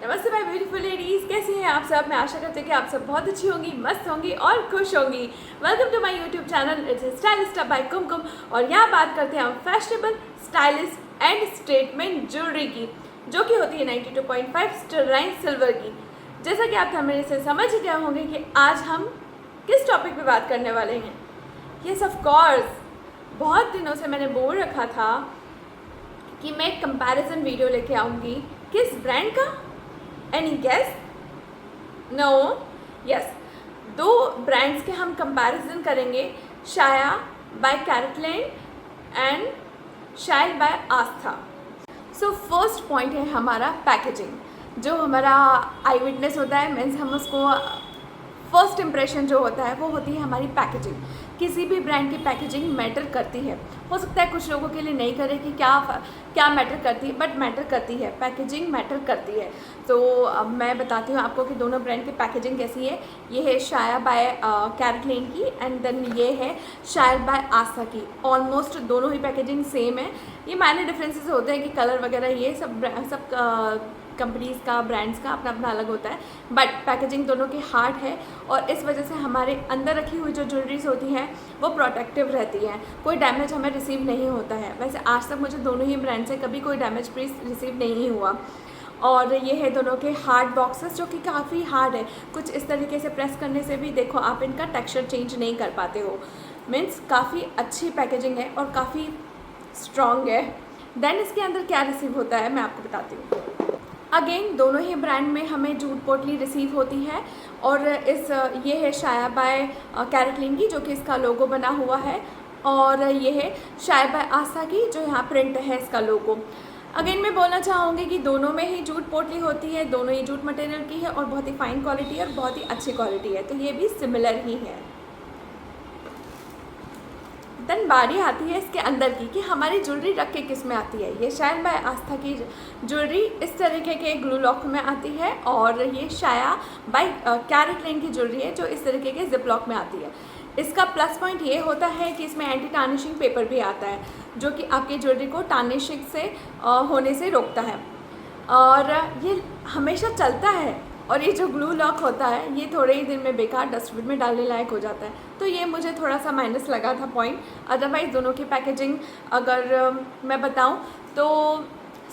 नमस्ते my beautiful ladies, कैसी हैं आप सब। मैं आशा करती हूँ कि आप सब बहुत अच्छी होंगी, मस्त होंगी और खुश होंगी। Welcome to my YouTube channel, it's stylist by Kumkum. और यहाँ बात करते हैं हम fashionable, stylish and statement jewellery की, जो कि होती है 92.5 स्टरलाइन सिल्वर की। जैसा कि आप मेरे से समझ ही गए होंगे कि आज हम किस टॉपिक पर बात करने वाले हैं। यस ऑफ कोर्स, बहुत दिनों से मैंने बोल रखा था कि मैं एक कंपैरिजन वीडियो लेके आऊँगी। किस ब्रांड का? Any guess? नो? यस, दो ब्रांड्स के हम कंपैरिजन करेंगे, Shaya by CaratLane and Shayal by Aastha. So first point है हमारा पैकेजिंग। जो हमारा आई विटनेस होता है, मीन्स हम उसको फर्स्ट इम्प्रेशन जो होता है वो होती है हमारी पैकेजिंग। किसी भी ब्रांड की पैकेजिंग मैटर करती है। हो सकता है कुछ लोगों के लिए नहीं करे कि क्या मैटर करती है, बट मैटर करती है, पैकेजिंग मैटर करती है। तो अब मैं बताती हूँ आपको कि दोनों ब्रांड की पैकेजिंग कैसी है। ये है शाया बाय कैरेटलैंड की एंड देन ये है शायल बाय आस्था की। ऑलमोस्ट दोनों ही पैकेजिंग सेम है। ये माइनर डिफरेंसेस होते हैं कि कलर वगैरह, ये सब कंपनीज़ का, ब्रांड्स का अपना अपना अलग होता है, बट पैकेजिंग दोनों की हार्ड है। और इस वजह से हमारे अंदर रखी हुई जो ज्वेलरीज होती हैं वो प्रोटेक्टिव रहती हैं, कोई डैमेज हमें रिसीव नहीं होता है। वैसे आज तक मुझे दोनों ही ब्रांड से कभी कोई डैमेज पीस रिसीव नहीं हुआ। और ये है दोनों के हार्ड बॉक्सेस, जो कि काफ़ी हार्ड है। कुछ इस तरीके से प्रेस करने से भी देखो आप इनका टेक्सचर चेंज नहीं कर पाते हो। मीन्स काफ़ी अच्छी पैकेजिंग है और काफ़ी स्ट्रॉन्ग है। देन इसके अंदर क्या रिसीव होता है मैं आपको बताती हूँ। अगेन दोनों ही ब्रांड में हमें जूट पोटली रिसीव होती है। और ये है शाया बाय कैरेटलैंड की, जो कि इसका लोगो बना हुआ है। और ये है शाया बाय आस्था की, जो यहाँ प्रिंट है इसका लोगो। अगेन मैं बोलना चाहूँगी कि दोनों में ही जूट पोटली होती है, दोनों ही जूट मटेरियल की है और बहुत ही फाइन क्वालिटी है और बहुत ही अच्छी क्वालिटी है, तो ये भी सिमिलर ही है। देन बारी आती है इसके अंदर की कि हमारी ज्वेलरी रख के किस में आती है। ये शायल बाय आस्था की ज्वेलरी इस तरीके के ग्लू लॉक में आती है और ये शाया बाय कैरेटलैंड की ज्वेलरी है जो इस तरीके के जिप लॉक में आती है। इसका प्लस पॉइंट ये होता है कि इसमें एंटी टार्निशिंग पेपर भी आता है, जो कि आपकी ज्वेलरी को टार्निशिंग से होने से रोकता है और ये हमेशा चलता है। और ये जो ग्लू लॉक होता है ये थोड़े ही दिन में बेकार डस्टबिन में डालने लायक हो जाता है, तो ये मुझे थोड़ा सा माइनस लगा था पॉइंट। अदरवाइज़ दोनों की पैकेजिंग अगर मैं बताऊं तो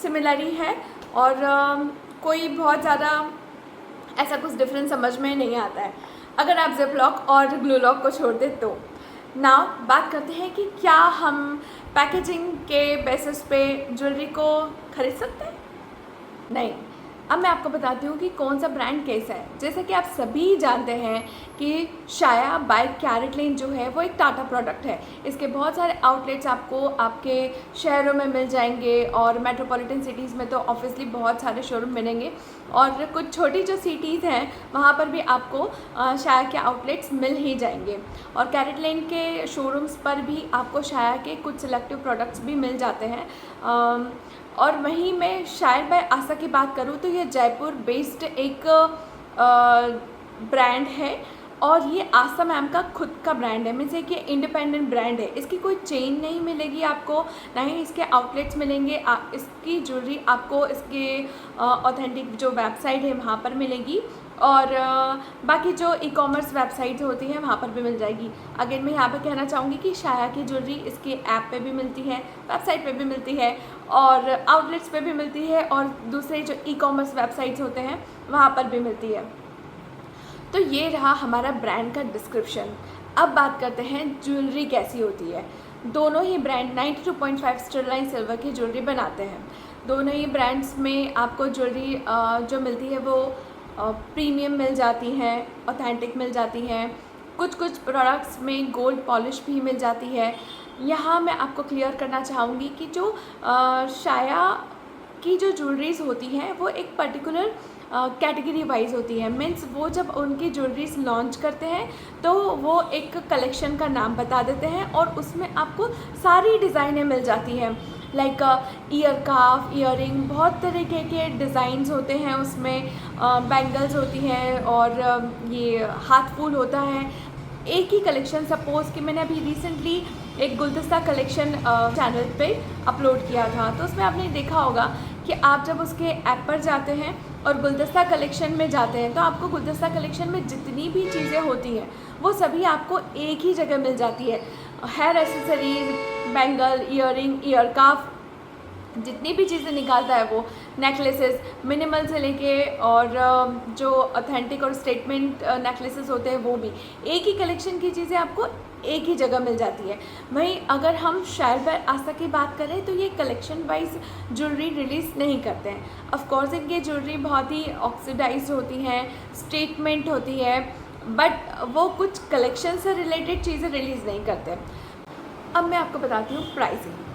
सिमिलर ही है और कोई बहुत ज़्यादा ऐसा कुछ डिफरेंस समझ में नहीं आता है अगर आप जिप लॉक और ग्लू लॉक को छोड़ दें तो। नाउ बात करते हैं कि क्या हम पैकेजिंग के बेसिस पे ज्वेलरी को खरीद सकते हैं? नहीं। अब मैं आपको बताती हूँ कि कौन सा ब्रांड कैसा है। जैसे कि आप सभी जानते हैं कि शाया बाय कैरेटलैंड जो है वो एक टाटा प्रोडक्ट है। इसके बहुत सारे आउटलेट्स आपको आपके शहरों में मिल जाएंगे और मेट्रोपॉलिटन सिटीज़ में तो ऑब्वियसली बहुत सारे शोरूम मिलेंगे और कुछ छोटी जो सिटीज़ हैं वहाँ पर भी आपको शाया के आउटलेट्स मिल ही जाएंगे। और कैरेटलैंड के शोरूम्स पर भी आपको शाया के कुछ सिलेक्टिव प्रोडक्ट्स भी मिल जाते हैं। और वहीं मैं शायल बाय आस्था की बात करूँ तो ये जयपुर बेस्ड एक ब्रांड है और ये आस्था मैम का खुद का ब्रांड है। मीन्स कि इंडिपेंडेंट ब्रांड है। इसकी कोई चेन नहीं मिलेगी आपको, ना ही इसके आउटलेट्स मिलेंगे। इसकी ज्वेलरी आपको इसके ऑथेंटिक जो वेबसाइट है वहाँ पर मिलेगी और बाकी जो ई-कॉमर्स वेबसाइट्स होती हैं वहाँ पर भी मिल जाएगी। अगेन मैं यहाँ पे कहना चाहूँगी कि शाया की ज्वेलरी इसके ऐप पे भी मिलती है, वेबसाइट पे भी मिलती है और आउटलेट्स पे भी मिलती है और दूसरे जो ई-कॉमर्स वेबसाइट्स होते हैं वहाँ पर भी मिलती है। तो ये रहा हमारा ब्रांड का डिस्क्रिप्शन। अब बात करते हैं ज्वेलरी कैसी होती है। दोनों ही ब्रांड 92.5 स्टरलाइन सिल्वर की ज्वेलरी बनाते हैं। दोनों ही ब्रांड्स में आपको ज्वेलरी जो मिलती है वो प्रीमियम मिल जाती हैं, ऑथेंटिक मिल जाती हैं। कुछ प्रोडक्ट्स में गोल्ड पॉलिश भी मिल जाती है। यहाँ मैं आपको क्लियर करना चाहूँगी कि जो शाया की जो ज्वेलरीज होती हैं वो एक पर्टिकुलर कैटेगरी वाइज होती है। मीन्स वो जब उनकी ज्वेलरीज लॉन्च करते हैं तो वो एक कलेक्शन का नाम बता देते हैं और उसमें आपको सारी डिज़ाइनें मिल जाती हैं। लाइक ईयर काफ, ईयरिंग, बहुत तरीके के डिज़ाइंस होते हैं उसमें। बैंगल्स होती हैं और ये हाथ फूल होता है। एक ही कलेक्शन, सपोज़ कि मैंने अभी रिसेंटली एक गुलदस्ता कलेक्शन चैनल पे अपलोड किया था, तो उसमें आपने देखा होगा कि आप जब उसके ऐप पर जाते हैं और गुलदस्ता कलेक्शन में जाते हैं तो आपको गुलदस्ता कलेक्शन में जितनी भी चीज़ें होती हैं वो सभी आपको एक ही जगह मिल जाती है। Hair accessories, bangle, earring, ear cuff, जितनी भी चीज़ें निकालता है वो, नेकलेसेस मिनिमल से लेके और जो ऑथेंटिक और स्टेटमेंट नेकलेसेस होते हैं वो भी, एक ही कलेक्शन की चीज़ें आपको एक ही जगह मिल जाती है। वहीं अगर हम शायर बाय आस्था की बात करें तो ये कलेक्शन वाइज ज्वेलरी रिलीज़ नहीं करते हैं। ऑफ कोर्स इनकी ज्वेलरी बहुत ही ऑक्सीडाइज होती है, स्टेटमेंट होती है, बट वो कुछ कलेक्शन से रिलेटेड चीज़ें रिलीज़ नहीं करते। अब मैं आपको बताती हूँ प्राइसिंग।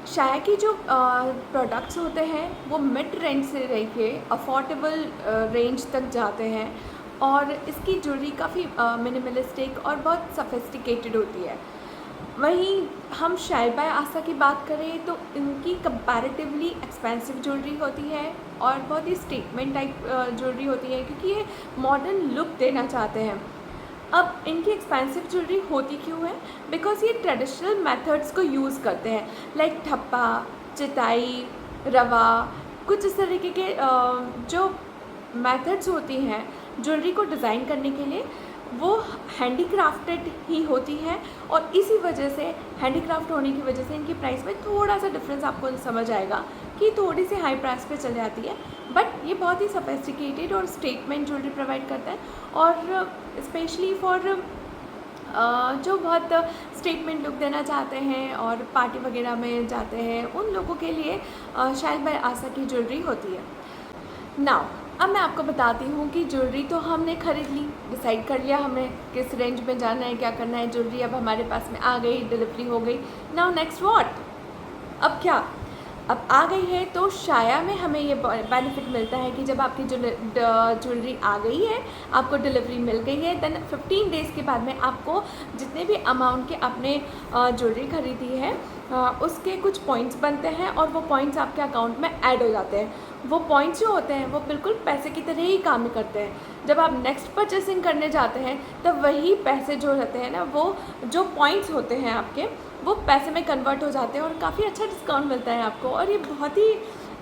शाया की जो प्रोडक्ट्स होते हैं वो मिड रेंज से लेके अफोर्डेबल रेंज तक जाते हैं और इसकी ज्वेलरी काफ़ी मिनिमलिस्टिक और बहुत सफिस्टिकेटेड होती है। वहीं हम शायर बाय आस्था की बात करें तो इनकी कंपैरेटिवली एक्सपेंसिव ज्वेलरी होती है और बहुत ही स्टेटमेंट टाइप ज्वेलरी होती है, क्योंकि ये मॉडर्न लुक देना चाहते हैं। अब इनकी एक्सपेंसिव ज्वेलरी होती क्यों है? बिकॉज ये ट्रेडिशनल मेथड्स को यूज़ करते हैं, लाइक ठप्पा, चिताई, रवा, कुछ इस तरीके के जो मेथड्स होती हैं ज्वेलरी को डिज़ाइन करने के लिए वो हैंडीक्राफ्टेड ही होती है और इसी वजह से हैंडीक्राफ्ट होने की वजह से इनकी प्राइस में थोड़ा सा डिफरेंस आपको समझ आएगा कि थोड़ी सी हाई प्राइस पे चल जाती है, बट ये बहुत ही सोफिस्टिकेटेड और स्टेटमेंट ज्वेलरी प्रोवाइड करता है। और स्पेशली फॉर जो बहुत स्टेटमेंट लुक देना चाहते हैं और पार्टी वगैरह में जाते हैं उन लोगों के लिए शायद बाय आस्था की ज्वेलरी होती है। नाउ अब मैं आपको बताती हूँ कि ज्वेलरी तो हमने ख़रीद ली, डिसाइड कर लिया हमने किस रेंज में जाना है, क्या करना है। ज्वेलरी अब हमारे पास में आ गई, डिलीवरी हो गई। Now next what? अब क्या? अब आ गई है तो शाया में हमें ये बेनिफिट मिलता है कि जब आपकी ज्वेलरी आ गई है, आपको डिलीवरी मिल गई है, देन 15 डेज़ के बाद में आपको जितने भी अमाउंट के आपने ज्वेलरी ख़रीदी है उसके कुछ पॉइंट्स बनते हैं और वो पॉइंट्स आपके अकाउंट में ऐड हो जाते हैं। वो पॉइंट्स जो होते हैं वो बिल्कुल पैसे की तरह ही काम करते हैं। जब आप नेक्स्ट परचेसिंग करने जाते हैं तब वही पैसे जो रहते हैं ना, वो जो पॉइंट्स होते हैं आपके, वो पैसे में कन्वर्ट हो जाते हैं और काफ़ी अच्छा डिस्काउंट मिलता है आपको। और ये बहुत ही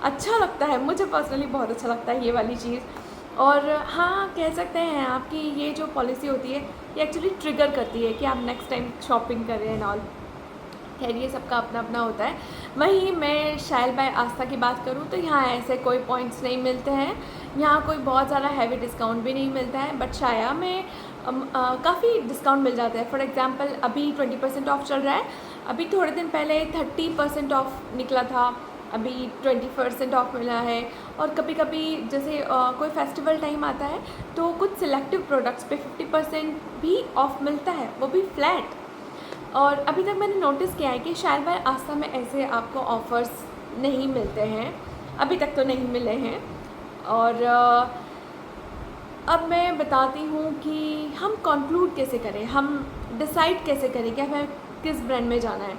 अच्छा लगता है, मुझे पर्सनली बहुत अच्छा लगता है ये वाली चीज़। और हाँ, कह सकते हैं आपकी ये जो पॉलिसी होती है ये एक्चुअली ट्रिगर करती है कि आप नेक्स्ट टाइम शॉपिंग करें एंड ऑल। खैर ये सबका अपना अपना होता है। वहीं मैं शायर बाय आस्था की बात करूँ तो यहाँ ऐसे कोई पॉइंट्स नहीं मिलते हैं, यहाँ कोई बहुत ज़्यादा हैवी डिस्काउंट भी नहीं मिलता है, बट शाया में काफ़ी डिस्काउंट मिल जाता है। फॉर एग्जांपल अभी 20% ऑफ चल रहा है, अभी थोड़े दिन पहले 30% ऑफ निकला था, अभी 20% ऑफ मिला है। और कभी कभी जैसे कोई फेस्टिवल टाइम आता है तो कुछ सिलेक्टिव प्रोडक्ट्स पे 50% भी ऑफ मिलता है, वो भी फ्लैट। और अभी तक मैंने नोटिस किया है कि शायर बाय आस्था में ऐसे आपको ऑफ़र्स नहीं मिलते हैं, अभी तक तो नहीं मिले हैं। और अब मैं बताती हूँ कि हम कंक्लूड कैसे करें, हम डिसाइड कैसे करें कि हमें किस ब्रांड में जाना है।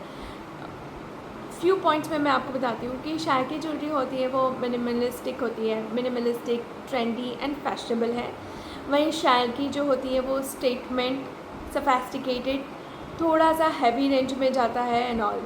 फ्यू पॉइंट्स में मैं आपको बताती हूँ कि शायर की ज्वेलरी होती है वो मिनिमलिस्टिक होती है, मिनिमलिस्टिक, ट्रेंडी एंड फैशनेबल है। वहीं शायर की जो होती है वो स्टेटमेंट, सोफिस्टिकेटेड, थोड़ा सा हैवी रेंज में जाता है एंड ऑल।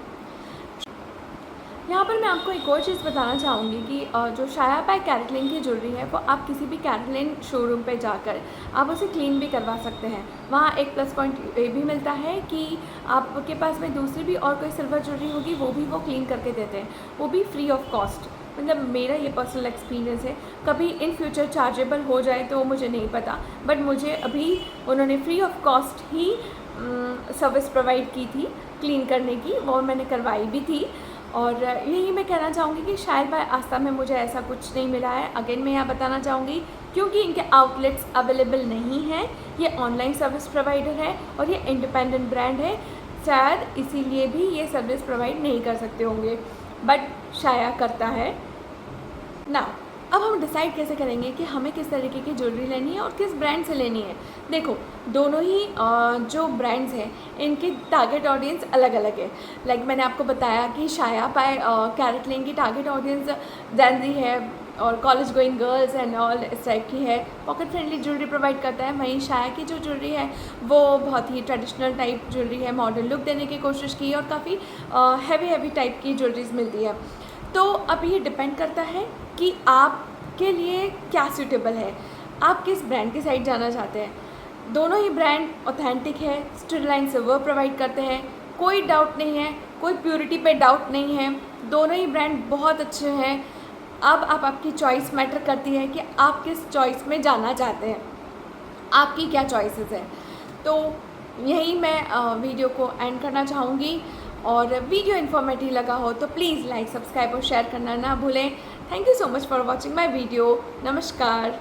यहाँ पर मैं आपको एक और चीज़ बताना चाहूँगी कि जो शाया बाय कैरेटलिन की ज्वेलरी है वो आप किसी भी कैरेटलिन शोरूम पे जाकर आप उसे क्लीन भी करवा सकते हैं। वहाँ एक प्लस पॉइंट ये भी मिलता है कि आपके पास में दूसरी भी और कोई सिल्वर ज्वेलरी होगी वो क्लीन करके देते हैं, वो भी फ्री ऑफ कॉस्ट। मतलब मेरा ये पर्सनल एक्सपीरियंस है, कभी इन फ्यूचर चार्जेबल हो जाए तो मुझे नहीं पता, बट मुझे अभी उन्होंने free of cost he service provide की थी क्लीन करने की, वो मैंने करवाई भी थी। और यही मैं कहना चाहूँगी कि शायर बाय आस्था में मुझे ऐसा कुछ नहीं मिला है। अगेन मैं यहाँ बताना चाहूँगी क्योंकि इनके आउटलेट्स अवेलेबल नहीं हैं, ये ऑनलाइन सर्विस प्रोवाइडर है और ये इंडिपेंडेंट ब्रांड है, शायद इसीलिए भी ये सर्विस प्रोवाइड नहीं कर सकते होंगे, बट शाया करता है ना। अब हम डिसाइड कैसे करेंगे कि हमें किस तरीके की ज्वेलरी लेनी है और किस ब्रांड से लेनी है। देखो, दोनों ही जो ब्रांड्स हैं इनकी टारगेट ऑडियंस अलग अलग है। लाइक मैंने आपको बताया कि शाया बाय कैरेटलिन की टारगेट ऑडियंस जेन है और college going girls and all इस टाइप की है, पॉकेट फ्रेंडली ज्वेलरी प्रोवाइड करता है। वहीं शाया की जो ज्वेलरी है वो बहुत ही ट्रेडिशनल टाइप ज्वेलरी है, मॉडर्न लुक देने की कोशिश की है और काफ़ी हैवी टाइप की ज्वेलरीज मिलती है। तो अब ये डिपेंड करता है कि आपके लिए क्या सूटेबल है, आप किस ब्रांड की साइड जाना चाहते हैं। दोनों ही ब्रांड ऑथेंटिक है, स्टरलाइन से वो प्रोवाइड करते हैं, कोई डाउट नहीं है, कोई प्योरिटी पे डाउट नहीं है। दोनों ही ब्रांड बहुत अच्छे हैं। अब आपकी चॉइस मैटर करती है कि आप किस चॉइस में जाना चाहते हैं, आपकी क्या चॉइसेस है। तो यही मैं वीडियो को एंड करना चाहूँगी। और वीडियो इन्फॉर्मेटिव लगा हो तो प्लीज़ लाइक, सब्सक्राइब और शेयर करना ना भूलें। Thank you so much for watching my video. नमस्कार।